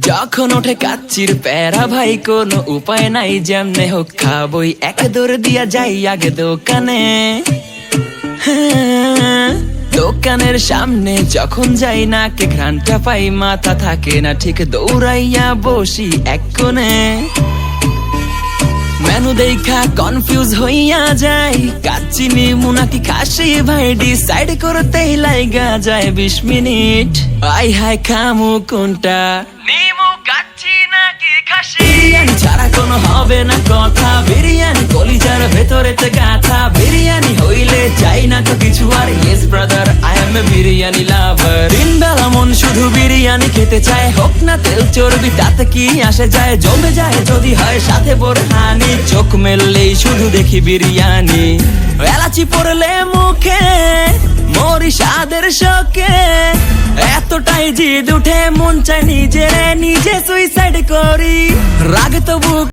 যখন ওঠে কাচ্চির প্যারা ভাই কোনো উপায় নাই, যেমনে হোক খাবই, এক দৌড় দিয়া যাই আগে দোকানে। দোকানের সামনে যখন যাই নাকে ঘ্রাণটা পাই, মাথা থাকে না ঠিক, দৌড়াইয়া বসি এক কোণে। মেনু দেখা কনফিউজ হইয়া যাই, কাচ্চি নিমু নাকি খাসি ভাই ডিসাইড করতেই লাইগা যায় 20 মিনিট। আই হাই খামু কোনটা, নিমু কাচ্চি নাকি খাসি? বিরিয়ানি ছাড়া কোনো হবে না কথা, বিরিয়ানি কলিজার ভেতরেতে গাথা। বিরিয়ানি হইলে চাই না তো কিছু আর, yes brother I M A biryani লাভার। দিন বেলা মন শুধু বিরিয়ানি খেতে চায়, হোক না তেল চর্বি তাতে কি আসে যায়। জমে যায় যদি হয় সাথে বোরহানি, চোখ মেললেই শুধু দেখি বিরিয়ানি। এলাচি পড়লে মুখে মরি স্বাদের শোকে, এতটাই জিদ উঠে মন চায় নিজে সুইসাইড করি। রাগ তবু